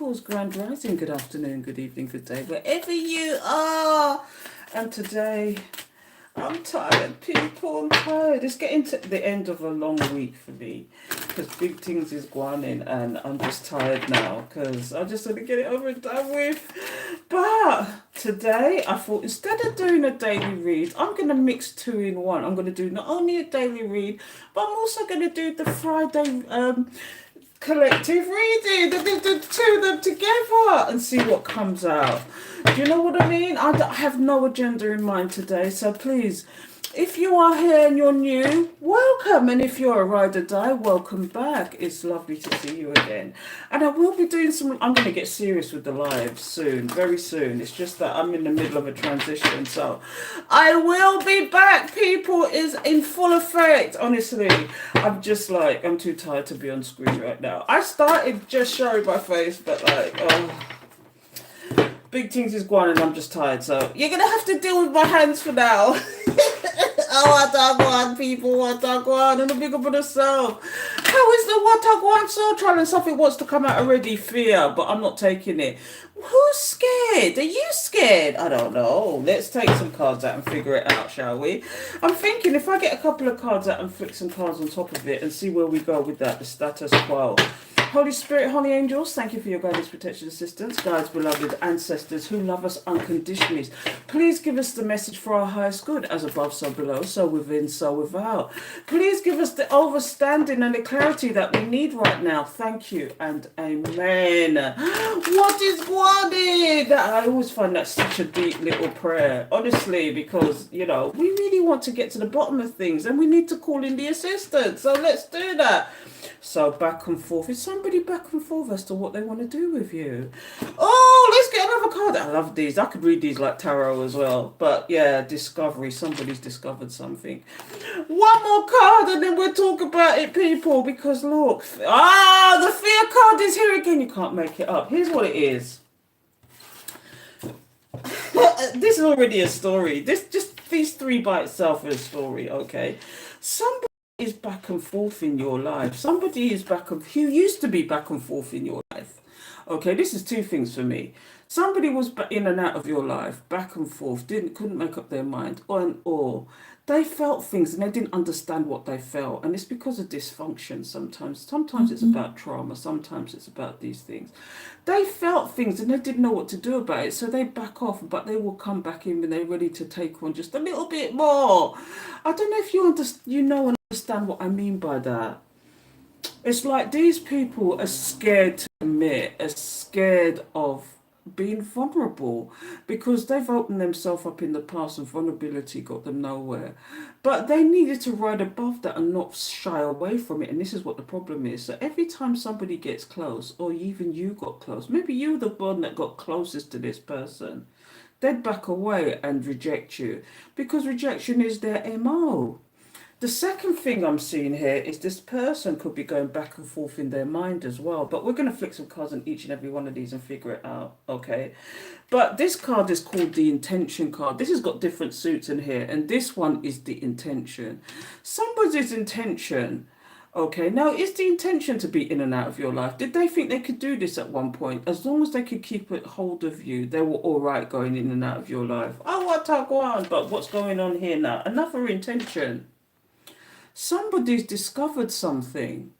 people's grand rising, good afternoon, good evening, good day, wherever you are. And today, I'm tired, people, I'm tired. It's getting to the end of a long week for me because big things is going in and I'm just tired now because I just want to get it over and done with. But today, I thought instead of doing a daily read, I'm going to mix two in one. I'm going to do not only a daily read, but I'm also going to do the Friday collective reading, the two of them together and see what comes out. Do you know what I mean? I have no agenda in mind today, so please, if you are here and you're new, welcome, and if you're a ride or die, welcome back. It's lovely to see you again. And I will be doing I'm going to get serious with the lives soon, very soon. It's just that I'm in the middle of a transition, so I will be back. People is in full effect. Honestly, I'm just like, I'm too tired to be on screen right now. I started just showing my face, but like, big things is going and I'm just tired, so you're gonna have to deal with my hands for now. Oh, what I want, people, what I want, and a big up on yourself. How is the what I want so trying and something wants to come out already? Fear, but I'm not taking it. Who's scared? Are you scared? I don't know. Let's take some cards out and figure it out, shall we? I'm thinking if I get a couple of cards out and flick some cards on top of it and see where we go with that, the status quo. Holy Spirit, Holy Angels, thank you for your guidance, protection, assistance, guides, beloved ancestors who love us unconditionally. Please give us the message for our highest good, as above, so below, so within, so without. Please give us the understanding and the clarity that we need right now. Thank you and amen. What is wanted? I always find that such a deep little prayer, honestly, because, you know, we really want to get to the bottom of things and we need to call in the assistance. So let's do that. So back and forth. Is somebody back and forth as to what they want to do with you? Oh, let's get another card. I love these. I could read these like tarot as well. But yeah, discovery. Somebody's discovered something. One more card and then we'll talk about it, people. Because look. The fear card is here again. You can't make it up. Here's what it is. This is already a story. These three by itself are a story, okay? Somebody is back and forth in your life. Somebody is who used to be back and forth in your life. Okay, this is two things for me. Somebody was in and out of your life, back and forth, couldn't make up their mind, or they felt things and they didn't understand what they felt, and it's because of dysfunction. Sometimes it's about trauma, sometimes it's about these things. They felt things and they didn't know what to do about it, so they back off, but they will come back in when they're ready to take on just a little bit more. I don't know if you understand what I mean by that. It's like these people are scared to admit, are scared of being vulnerable because they've opened themselves up in the past and vulnerability got them nowhere. But they needed to ride above that and not shy away from it. And this is what the problem is. So every time somebody gets close, or even you got close, maybe you're the one that got closest to this person, they'd back away and reject you because rejection is their MO. The second thing I'm seeing here is this person could be going back and forth in their mind as well. But we're going to flick some cards on each and every one of these and figure it out, okay? But this card is called the intention card. This has got different suits in here, and this one is the intention. Somebody's intention, okay? Now, is the intention to be in and out of your life? Did they think they could do this at one point? As long as they could keep it hold of you, they were all right going in and out of your life. Oh, what a gwan. But what's going on here now? Another intention. Somebody's discovered something.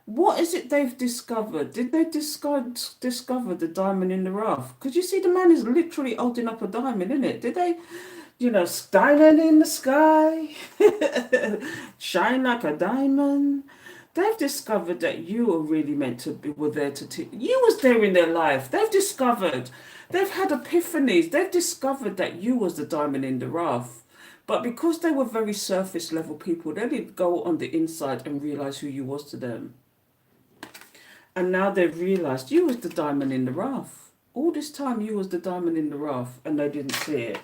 What is it they've discovered? Did they discover the diamond in the rough? Because you see the man is literally holding up a diamond, isn't it? Did they, diamond in the sky, shine like a diamond? They've discovered that you were really meant to be, were there to you was there in their life. They've had epiphanies. They've discovered that you was the diamond in the rough. But because they were very surface level people, they didn't go on the inside and realize who you was to them. And now they've realized you was the diamond in the rough. All this time you was the diamond in the rough and they didn't see it.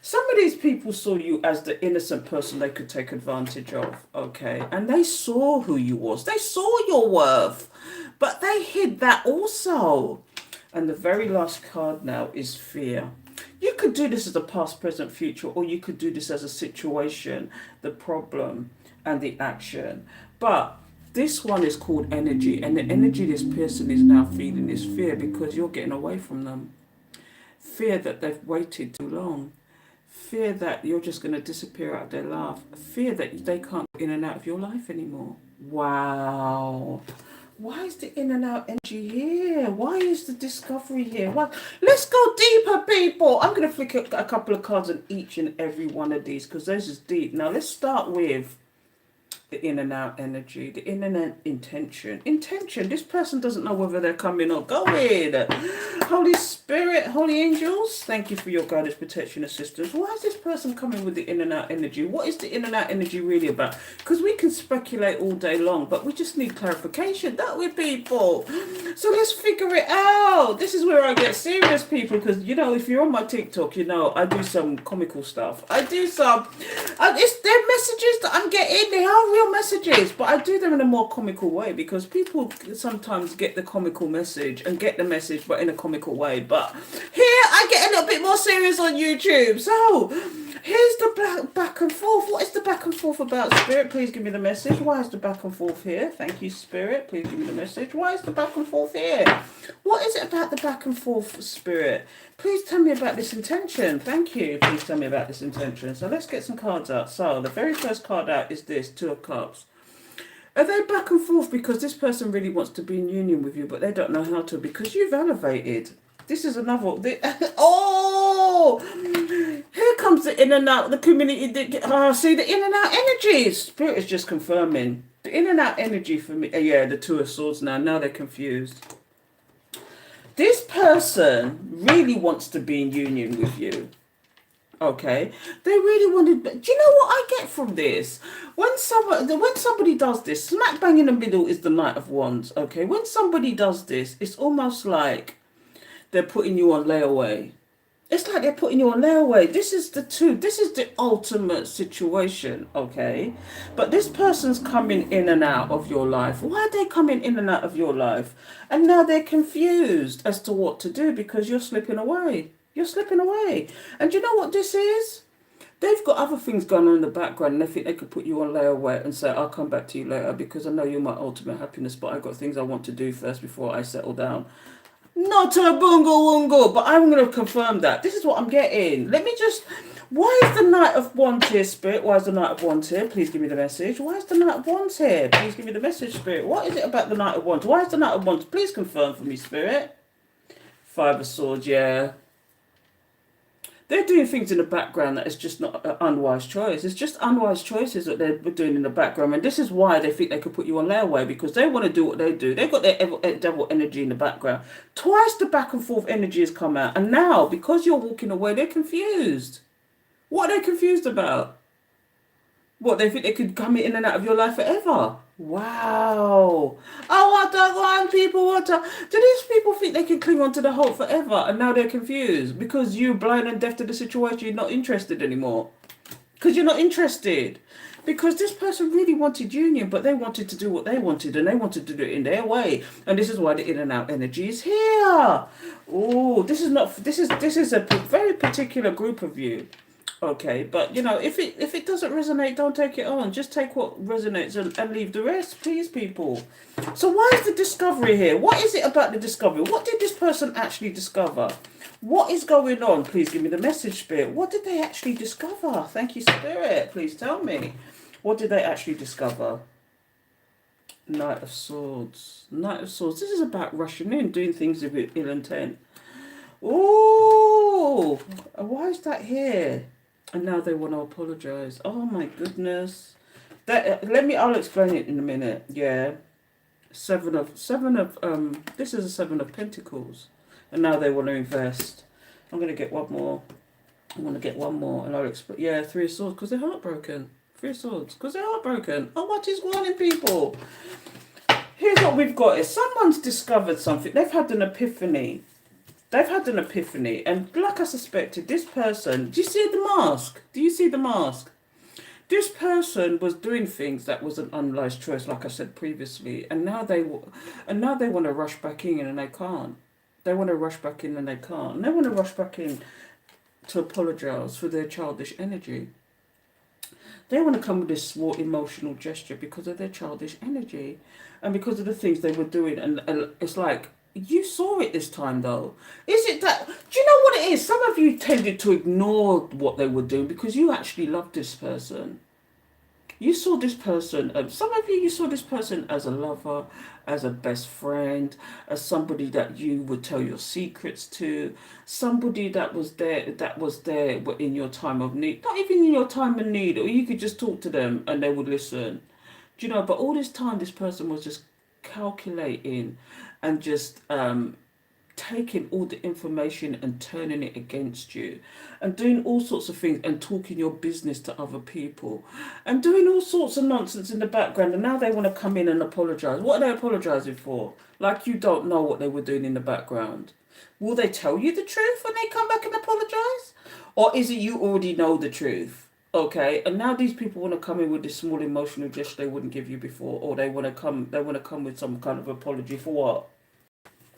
Some of these people saw you as the innocent person they could take advantage of, okay? And they saw who you was. They saw your worth. But they hid that also. And the very last card now is fear. You could do this as a past, present, future, or you could do this as a situation, the problem, and the action. But This one is called energy, and the energy this person is now feeling is fear because you're getting away from them. Fear that they've waited too long. Fear that you're just going to disappear out of their life. Fear that they can't get in and out of your life anymore. Wow. Why is the in and out energy here? Why is the discovery here? Why? Let's go deeper, people. I'm going to flick a couple of cards on each and every one of these because this is deep. Now, let's start with the in and out energy, the in and out intention. Intention, this person doesn't know whether they're coming or going. Holy Spirit, holy angels, thank you for your guidance, protection, assistance. Why is this person coming with the in and out energy? What is the in and out energy really about? Because we can speculate all day long, but we just need clarification, don't we, people? So let's figure it out. This is where I get serious, people, because, you know, if you're on my TikTok, you know, I do some comical stuff. I do some, it's their messages that I'm getting, they are real messages, but I do them in a more comical way because people sometimes get the comical message and get the message but in a comical way. But here I get a little bit more serious on YouTube. So here's the back and forth. What is the back and forth about, Spirit? Please give me the message. Why is the back and forth here? Thank you, Spirit. Please give me the message. Why is the back and forth here? What is it about the back and forth, Spirit? Please tell me about this intention. Thank you. Please tell me about this intention. So let's get some cards out. So the very first card out is this, Two of Cups. Are they back and forth because this person really wants to be in union with you, but they don't know how to because you've elevated? This is another. Oh, here comes the in and out, the community. See the in and out energy. Spirit is just confirming the in and out energy for me. Yeah, the Two of Swords now. Now they're confused. This person really wants to be in union with you. Okay, they really wanted. Do you know what I get from this? When somebody does this, smack bang in the middle is the Knight of Wands. Okay, when somebody does this, it's almost like they're putting you on layaway. It's like they're putting you on layaway. This is the ultimate situation, okay? But this person's coming in and out of your life. Why are they coming in and out of your life? And now they're confused as to what to do because you're slipping away. You're slipping away. And you know what this is? They've got other things going on in the background and they think they could put you on layaway and say, I'll come back to you later because I know you're my ultimate happiness, but I've got things I want to do first before I settle down. Not a bungo wungo, but I'm going to confirm that. This is what I'm getting. Let me just... Why is the Knight of Wands here, Spirit? Why is the Knight of Wands here? Please give me the message. Why is the Knight of Wands here? Please give me the message, Spirit. What is it about the Knight of Wands? Why is the Knight of Wands? Please confirm for me, Spirit. Five of Swords, yeah. They're doing things in the background that is just not an unwise choice. It's just unwise choices that they're doing in the background. And this is why they think they could put you on layaway because they want to do what they do. They've got their devil energy in the background. Twice the back and forth energy has come out. And now, because you're walking away, they're confused. What are they confused about? What, they think they could come in and out of your life forever? Wow. Oh, what the one, people, what the... Do these people think they can cling on to the hope forever and now they're confused because you're blind and deaf to the situation, you're not interested anymore? Because you're not interested. Because this person really wanted union, but they wanted to do what they wanted and they wanted to do it in their way. And this is why the in and out energy is here. Oh, this is a very particular group of you. Okay, but you know, if it doesn't resonate, don't take it on. Just take what resonates and leave the rest, please, people. So why is the discovery here? What is it about the discovery? What did this person actually discover? What is going on? Please give me the message, Spirit. What did they actually discover? Thank you, Spirit. Please tell me. What did they actually discover? Knight of Swords. Knight of Swords. This is about rushing in, doing things with ill intent. Oh, why is that here? And now they want to apologize. Oh my goodness. I'll explain it in a minute. Yeah. This is a Seven of Pentacles. And now they want to invest. I'm going to get one more. I want to get one more and I'll explain. Yeah, Three of Swords because they're heartbroken. Three of Swords because they're heartbroken. Oh, what is going on, people? Here's what we've got is someone's discovered something. They've had an epiphany. They've had an epiphany, and like I suspected, this person, do you see the mask? Do you see the mask? This person was doing things that was an unwise choice, like I said previously, and now they want to rush back in, and they can't. They want to rush back in, and they can't. And they want to rush back in to apologise for their childish energy. They want to come with this small emotional gesture because of their childish energy and because of the things they were doing. And it's like, you saw it this time though. Is it that? Do you know what it is? Some of you tended to ignore what they were doing because you actually loved this person. You saw this person, some of you saw this person as a lover, as a best friend, as somebody that you would tell your secrets to, somebody that was there in your time of need, not even in your time of need, or you could just talk to them and they would listen. Do you know, but all this time this person was just calculating and just taking all the information and turning it against you and doing all sorts of things and talking your business to other people and doing all sorts of nonsense in the background, and now they want to come in and apologize. What are they apologizing for? Like you don't know what they were doing in the background. Will they tell you the truth when they come back and apologize, or is it you already know the truth? Okay, and now these people want to come in with this small emotional gesture they wouldn't give you before, or they want to come with some kind of apology for what?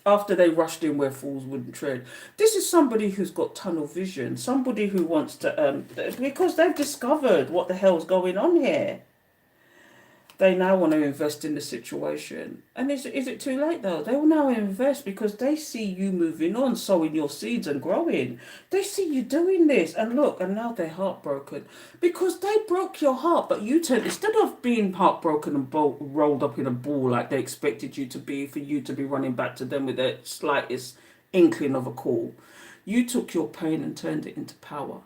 After they rushed in where fools wouldn't tread. This is somebody who's got tunnel vision, somebody who wants to, because they've discovered what the hell's going on here. They now want to invest in the situation. And is it too late though? They will now invest because they see you moving on, sowing your seeds and growing. They see you doing this, and look, and now they're heartbroken because they broke your heart, but you turned, instead of being heartbroken and rolled up in a ball like they expected you to be, for you to be running back to them with the slightest inkling of a call, you took your pain and turned it into power.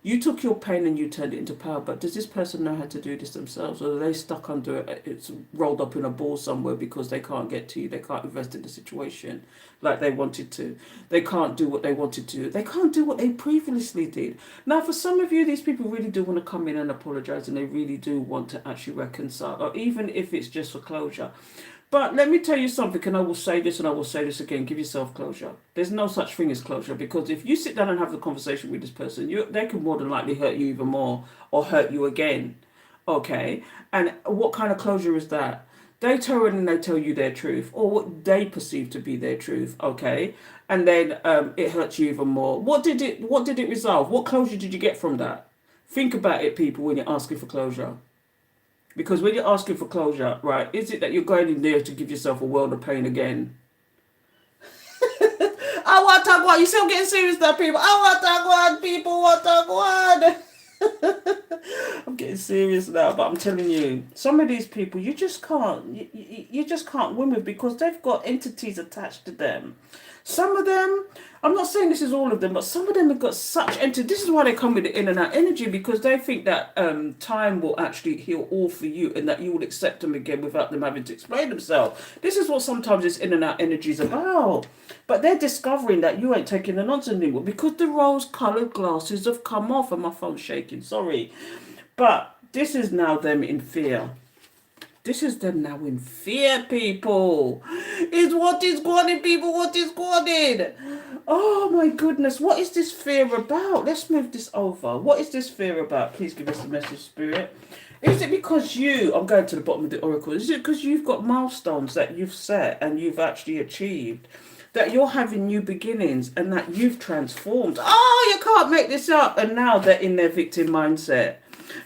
You took your pain and you turned it into power, but does this person know how to do this themselves? Or are they stuck under it? It's rolled up in a ball somewhere because they can't get to you. They can't invest in the situation like they wanted to. They can't do what they wanted to. They can't do what they previously did. Now, for some of you, these people really do want to come in and apologize, and they really do want to actually reconcile, or even if it's just for closure. But let me tell you something, and I will say this and I will say this again, give yourself closure. There's no such thing as closure, because if you sit down and have the conversation with this person, they could more than likely hurt you even more or hurt you again. Okay? And what kind of closure is that? They turn and they tell you their truth, or what they perceive to be their truth, okay? And then it hurts you even more. What did it resolve? What closure did you get from that? Think about it, people, when you're asking for closure. Because when you're asking for closure, right, is it that you're going in there to give yourself a world of pain again? I want to talk one. You see, I'm getting serious now, people. I want to talk one. People want to talk one. I'm getting serious now, but I'm telling you, some of these people, you just can't, you just can't win with, because they've got entities attached to them. Some of them, I'm not saying this is all of them, but some of them have got such entity. This is why they come with the in and out energy, because they think that time will actually heal all for you, and that you will accept them again without them having to explain themselves. This is what sometimes this in and out energy is about. But they're discovering that you ain't taking the nonsense anymore, because the rose-coloured glasses have come off, and my phone's shaking, sorry. But this is now them in fear. This is them now in fear, people. Is what is going on, people. What is going on? Oh, my goodness. What is this fear about? Let's move this over. What is this fear about? Please give us a message, Spirit. Is it because I'm going to the bottom of the oracle. Is it because you've got milestones that you've set and you've actually achieved? That you're having new beginnings and that you've transformed? Oh, you can't make this up. And now they're in their victim mindset.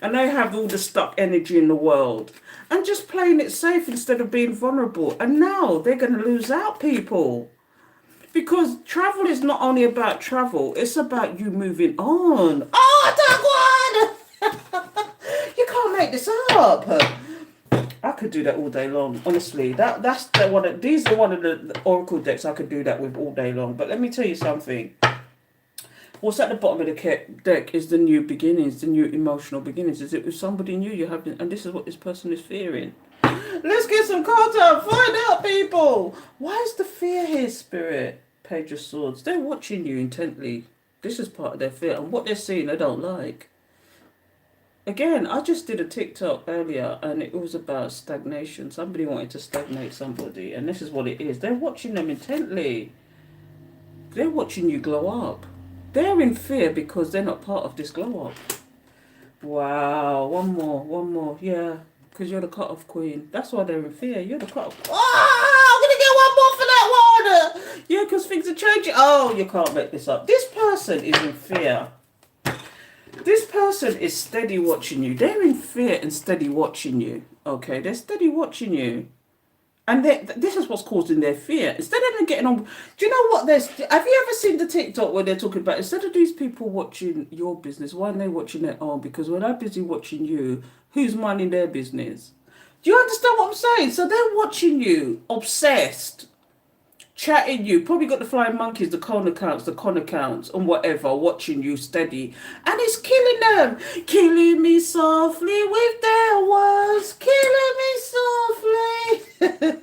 And they have all the stuck energy in the world. And just playing it safe instead of being vulnerable. And now they're going to lose out, people. Because travel is not only about travel. It's about you moving on. Oh, that one! You can't make this up. I could do that all day long. Honestly, that's the one. These are one of the oracle decks I could do that with all day long. But let me tell you something. What's at the bottom of the deck is the new beginnings, the new emotional beginnings. Is it with somebody new you have, and this is what this person is fearing. Let's get some cards out. Find out, people. Why is the fear here, Spirit? Page of Swords. They're watching you intently. This is part of their fear, and what they're seeing they don't like. Again, I just did a TikTok earlier, and it was about stagnation. Somebody wanted to stagnate somebody, and this is what it is. They're watching them intently. They're watching you glow up. They're in fear because they're not part of this glow up. Wow. One more. Yeah. Because you're the cut-off queen. That's why they're in fear. You're the cut-off. Oh, I'm going to get one more for that one. Yeah, because things are changing. Oh, you can't make this up. This person is in fear. This person is steady watching you. They're in fear and steady watching you. Okay, they're steady watching you. And this is what's causing their fear. Instead of them getting on, do you know what? Have you ever seen the TikTok where they're talking about instead of these people watching your business, why are they watching their own? Because when they're busy watching you, who's minding their business? Do you understand what I'm saying? So they're watching you, obsessed, chatting you, probably got the flying monkeys, the con accounts, and whatever, watching you steady. And it's killing them. Killing me softly with their words. Killing me softly.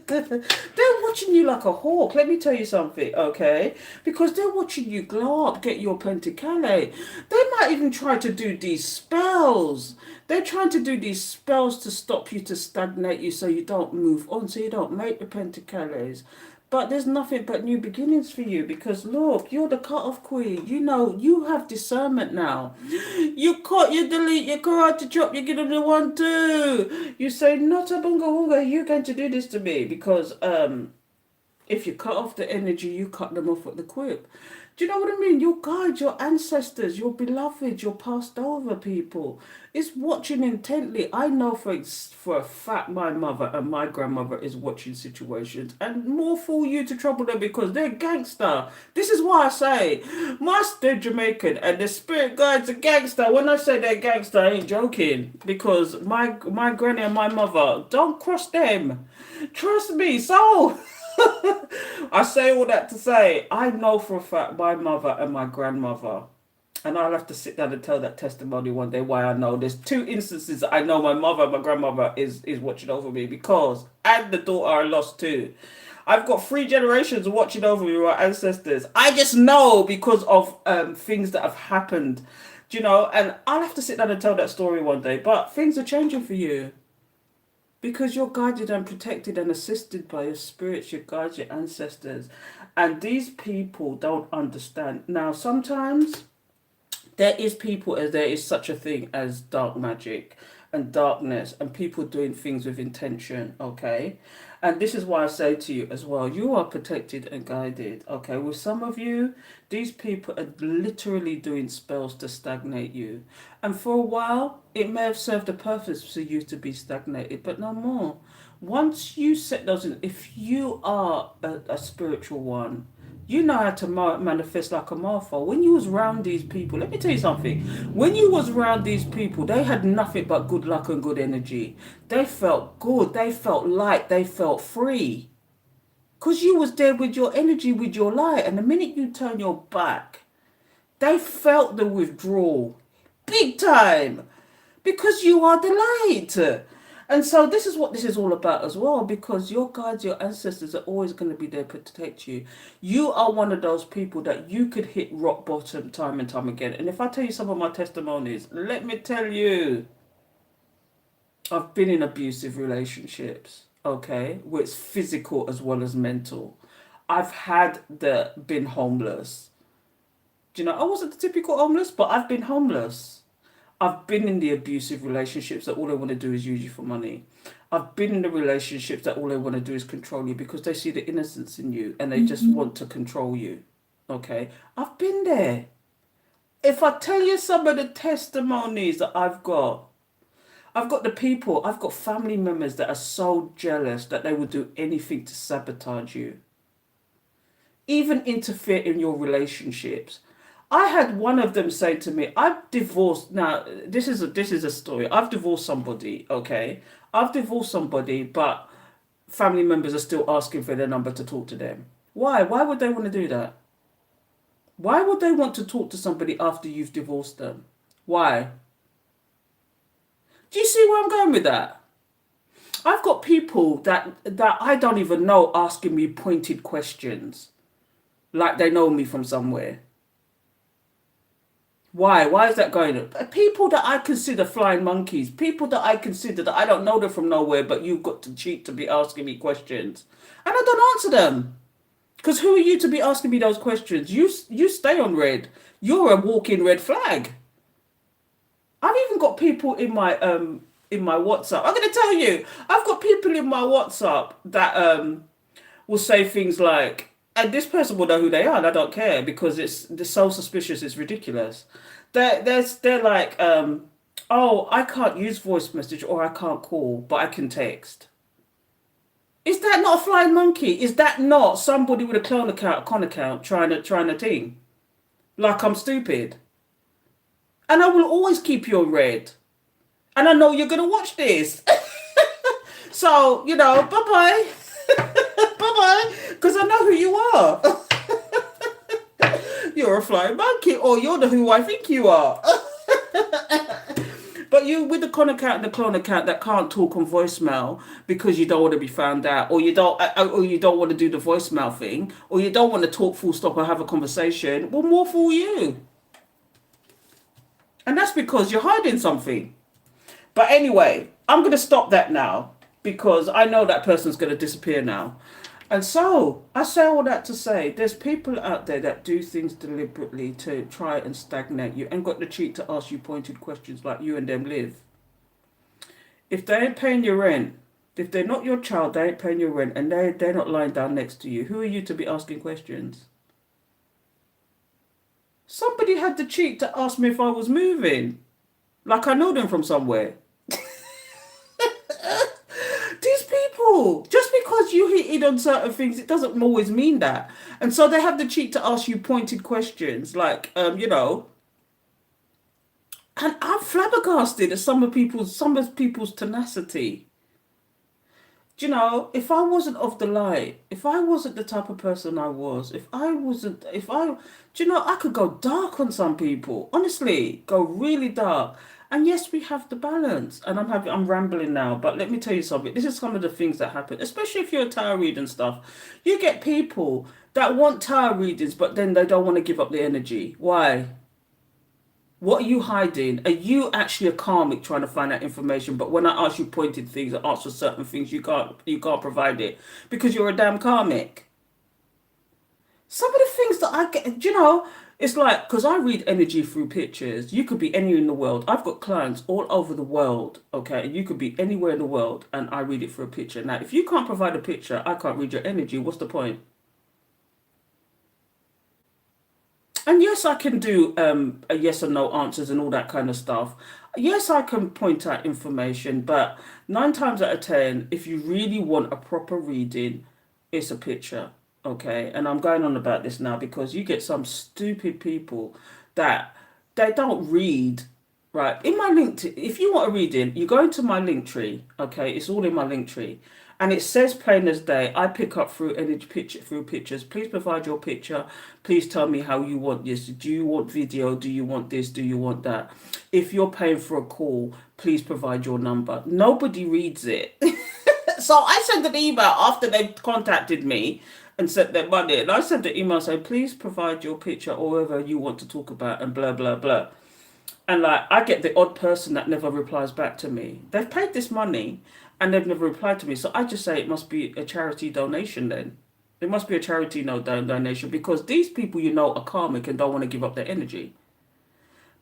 They're watching you like a hawk. Let me tell you something, okay? Because they're watching you glow up, get your penticale. They might even try to do these spells. They're trying to do these spells to stop you, to stagnate you so you don't move on, so you don't make the penticales. But there's nothing but new beginnings for you because look, you're the cut-off queen. You know, you have discernment now. You cut, you delete, you karate chop, you get on the 1, 2. You say, not a bunga wunga, you're going to do this to me because if you cut off the energy, you cut them off at the quip. Do you know what I mean? Your guides, your ancestors, your beloved, your passed over people is watching intently. I know for a fact my mother and my grandmother is watching situations and more for you to trouble them because they're gangster. This is why I say, they're Jamaican and the spirit guides are gangster. When I say they're gangster, I ain't joking because my granny and my mother, don't cross them. Trust me, so... I say all that to say, I know for a fact my mother and my grandmother, and I'll have to sit down and tell that testimony one day why I know. There's 2 instances I know my mother and my grandmother is watching over me because, and the daughter I lost too. I've got 3 generations watching over me, my ancestors. I just know because of things that have happened, you know, and I'll have to sit down and tell that story one day. But things are changing for you. Because you're guided and protected and assisted by your spirits, your guides, your ancestors. And these people don't understand. Now, sometimes there is such a thing as dark magic and darkness and people doing things with intention, okay? And this is why I say to you as well, you are protected and guided, okay? With some of you, these people are literally doing spells to stagnate you. And for a while, it may have served a purpose for you to be stagnated, but no more. Once you set those in, if you are a spiritual one, you know how to manifest like a Martha. When you was around these people, let me tell you something. When you was around these people, they had nothing but good luck and good energy. They felt good. They felt light. They felt free. Because you was there with your energy, with your light. And the minute you turn your back, they felt the withdrawal. Big time. Because you are the light. And so this is what this is all about as well, because your guides, your ancestors are always going to be there to protect you. You are one of those people that you could hit rock bottom time and time again. And if I tell you some of my testimonies, let me tell you, I've been in abusive relationships, okay, where it's physical as well as mental. I've been homeless. Do you know, I wasn't the typical homeless, but I've been homeless. I've been in the abusive relationships that all they want to do is use you for money. I've been in the relationships that all they want to do is control you because they see the innocence in you and they just want to control you. Okay? I've been there. If I tell you some of the testimonies that I've got family members that are so jealous that they will do anything to sabotage you. Even interfere in your relationships. I had one of them say to me, I've divorced. Now, this is a story. I've divorced somebody, okay? I've divorced somebody, but family members are still asking for their number to talk to them. Why? Why would they want to do that? Why would they want to talk to somebody after you've divorced them? Why? Do you see where I'm going with that? I've got people that I don't even know asking me pointed questions. Like they know me from somewhere. Why? Why is that going on? People that I consider flying monkeys, people that I consider that I don't know them from nowhere, but you've got to cheat to be asking me questions. And I don't answer them. Because who are you to be asking me those questions? You stay on red. You're a walking red flag. I've even got people in my WhatsApp. I'm going to tell you, I've got people in my WhatsApp that will say things like, and this person will know who they are, and I don't care because they're so suspicious. It's ridiculous. They're like, oh, I can't use voice message or I can't call, but I can text. Is that not a flying monkey? Is that not somebody with a clone account, a con account, trying to team? Like I'm stupid, and I will always keep you on red, and I know you're gonna watch this. So bye bye, bye bye, because I know who you are. You're a flying monkey, or you're the who I think you are. But you with the con account and the clone account that can't talk on voicemail because you don't want to be found out, or you don't want to do the voicemail thing, or you don't want to talk full stop or have a conversation. Well, more for you, and that's because you're hiding something. But anyway, I'm going to stop that now because I know that person's going to disappear now. And so I say all that to say there's people out there that do things deliberately to try and stagnate you and got the cheek to ask you pointed questions like you and them live. If they ain't paying your rent, if they're not your child, they ain't paying your rent, and they're not lying down next to you, who are you to be asking questions? Somebody had the cheek to ask me if I was moving. Like I know them from somewhere. These people, just because you hit in on certain things, it doesn't always mean that. And so they have the cheek to ask you pointed questions, like, and I'm flabbergasted at some of people's tenacity. Do you know, if I wasn't of the light, if I wasn't the type of person I was, do you know, I could go dark on some people. Honestly, go really dark. And yes, we have the balance. And I'm rambling now, but let me tell you something. This is some of the things that happen, especially if you're a tarot reader and stuff. You get people that want tarot readings, but then they don't want to give up the energy. Why? What are you hiding? Are you actually a karmic trying to find out information? But when I ask you pointed things, I ask for certain things, you can't provide it because you're a damn karmic. Some of the things that I get, it's like, because I read energy through pictures. You could be anywhere in the world. I've got clients all over the world, okay? And you could be anywhere in the world and I read it through a picture. Now, if you can't provide a picture, I can't read your energy. What's the point? And yes, I can do a yes or no answers and all that kind of stuff. Yes, I can point out information, but 9 times out of 10, if you really want a proper reading, it's a picture, okay? And I'm going on about this now because you get some stupid people that they don't read. Right, in my link, if you want a reading, you go into my link tree, okay? It's all in my link tree. And it says plain as day, I pick up through through pictures. Please provide your picture. Please tell me how you want this. Do you want video? Do you want this? Do you want that? If you're paying for a call, please provide your number. Nobody reads it. So I sent an email after they contacted me and sent their money. And I sent an email saying, please provide your picture or whatever you want to talk about and blah, blah, blah. And like, I get the odd person that never replies back to me. They've paid this money and they've never replied to me. So I just say it must be a charity donation then. It must be a charity donation because these people, are karmic and don't want to give up their energy.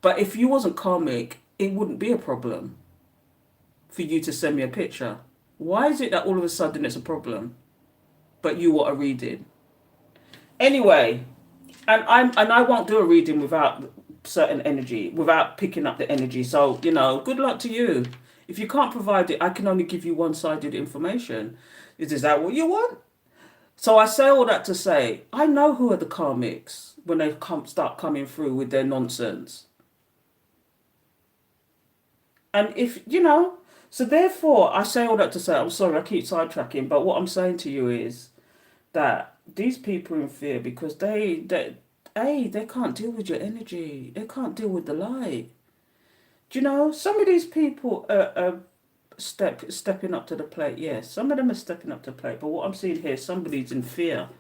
But if you wasn't karmic, it wouldn't be a problem for you to send me a picture. Why is it that all of a sudden it's a problem, but you want a reading? Anyway, and I won't do a reading without certain energy, without picking up the energy. So, good luck to you. If you can't provide it, I can only give you one-sided information. Is that what you want? So I say all that to say, I know who are the karmics when they start coming through with their nonsense. And so therefore I say all that to say, I'm sorry, I keep sidetracking, but what I'm saying to you is that these people are in fear because they can't deal with your energy. They can't deal with the light. Do you know, some of these people are stepping up to the plate. Yes, some of them are stepping up to the plate. But what I'm seeing here, somebody's in fear.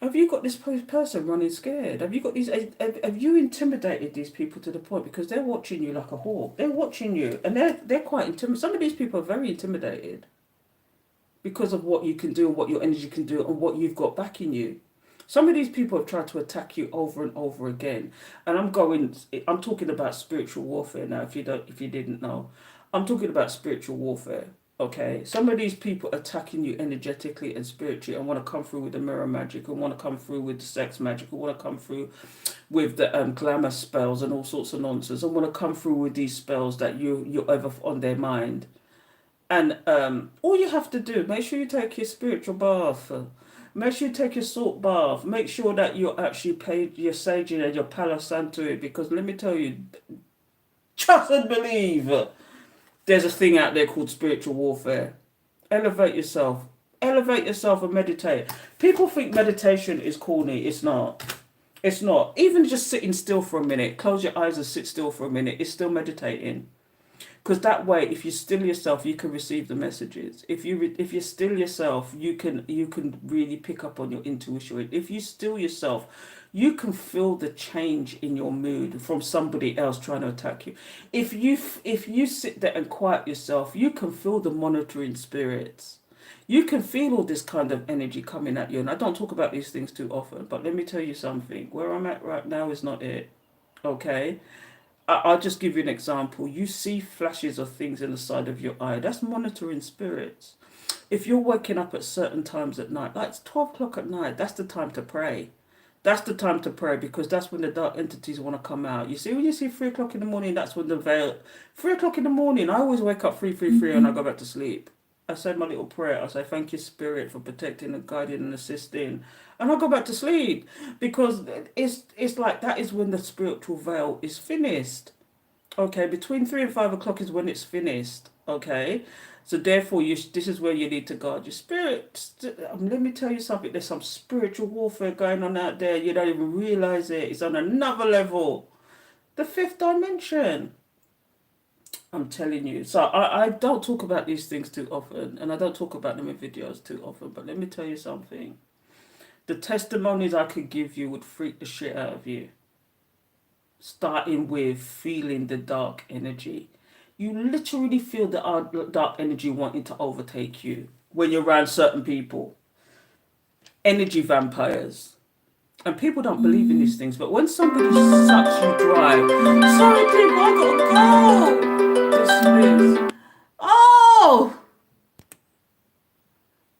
Have you got this person running scared? Have you intimidated these people to the point because they're watching you like a hawk? They're watching you and they're quite intimidated. Some of these people are very intimidated because of what you can do and what your energy can do and what you've got backing you. Some of these people have tried to attack you over and over again. And I'm talking about spiritual warfare now, if you didn't know. I'm talking about spiritual warfare. Okay, some of these people attacking you energetically and spiritually and want to come through with the mirror magic and want to come through with the sex magic and want to come through with the glamour spells and all sorts of nonsense and want to come through with these spells that you're ever on their mind. And all you have to do, make sure you take your spiritual bath. Make sure you take your salt bath. Make sure that you're actually paid your saging and your palo santo, because let me tell you, trust and believe. There's a thing out there called spiritual warfare. Elevate yourself. Elevate yourself and meditate. People think meditation is corny. It's not. It's not. Even just sitting still for a minute, close your eyes and sit still for a minute, it's still meditating. Because that way, if you still yourself, you can receive the messages. If you still yourself, you can really pick up on your intuition. If you still yourself, you can feel the change in your mood from somebody else trying to attack you. If you sit there and quiet yourself, you can feel the monitoring spirits. You can feel all this kind of energy coming at you. And I don't talk about these things too often, but let me tell you something. Where I'm at right now is not it. Okay? I'll just give you an example. You see flashes of things in the side of your eye. That's monitoring spirits. If you're waking up at certain times at night, like it's 12 o'clock at night, that's the time to pray. That's the time to pray, because that's when the dark entities want to come out. You see, when you see 3 o'clock in the morning, that's when the veil. 3 o'clock in the morning, I always wake up 3:33 and I go back to sleep. I say my little prayer. I say, thank you, Spirit, for protecting and guiding and assisting. And I go back to sleep, because it's like that is when the spiritual veil is finished. Okay, between 3 and 5 o'clock is when it's finished. Okay, so therefore, this is where you need to guard your spirit. Let me tell you something. There's some spiritual warfare going on out there. You don't even realize it. It's on another level, the fifth dimension. I'm telling you. So I don't talk about these things too often, and I don't talk about them in videos too often. But let me tell you something. The testimonies I could give you would freak the shit out of you. Starting with feeling the dark energy. You literally feel the dark energy wanting to overtake you when you're around certain people. Energy vampires. And people don't believe in these things, but when somebody sucks you dry, sorry people, I gotta go. Dismiss. Oh!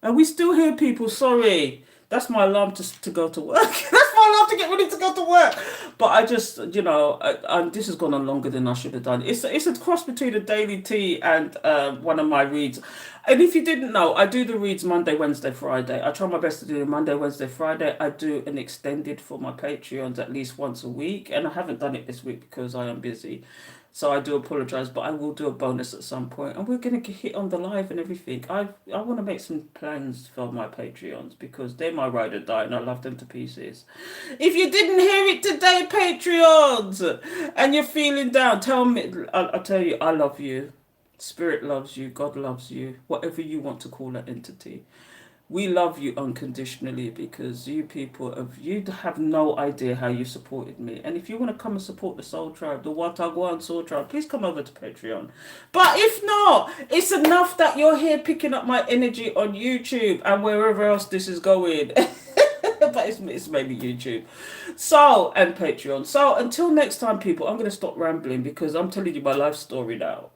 And we still hear people, sorry. That's my alarm to go to work. That's my alarm to get ready to go to work. But I just, this has gone on longer than I should have done. It's a cross between a daily tea and one of my reads. And if you didn't know, I do the reads Monday, Wednesday, Friday. I try my best to do it Monday, Wednesday, Friday. I do an extended for my Patreons at least once a week. And I haven't done it this week because I am busy. So I do apologise, but I will do a bonus at some point, and we're gonna hit on the live and everything. I want to make some plans for my Patreons, because they're my ride or die, and I love them to pieces. If you didn't hear it today, Patreons, and you're feeling down, tell me. I'll tell you, I love you. Spirit loves you. God loves you. Whatever you want to call that entity. We love you unconditionally, because you have no idea how you supported me. And if you want to come and support the Soul Tribe, the Watagwan Soul Tribe, please come over to Patreon. But if not, it's enough that you're here picking up my energy on YouTube and wherever else this is going. But it's maybe YouTube. So, and Patreon. So until next time, people, I'm going to stop rambling, because I'm telling you my life story now.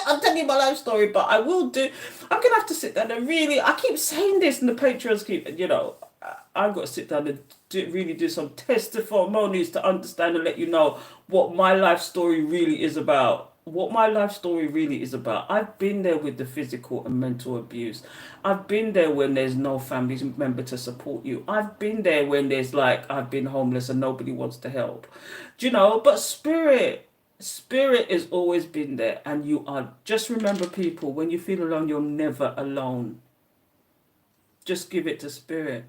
I'm telling you my life story, but I will do. I'm gonna have to sit down and really. I keep saying this, and the patrons keep. I've got to sit down and really do some testimonies to understand and let you know what my life story really is about. What my life story really is about. I've been there with the physical and mental abuse. I've been there when there's no family member to support you. I've been there when there's I've been homeless and nobody wants to help. But Spirit has always been there, and you are. Just remember, people, when you feel alone, you're never alone. Just give it to Spirit.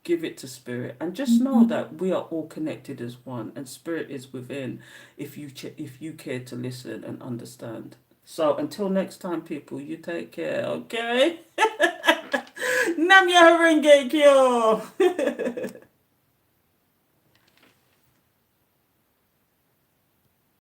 Give it to Spirit, and just know that we are all connected as one, and Spirit is within. If you care to listen and understand. So until next time, people, you take care. Okay. Nam ya Kyo.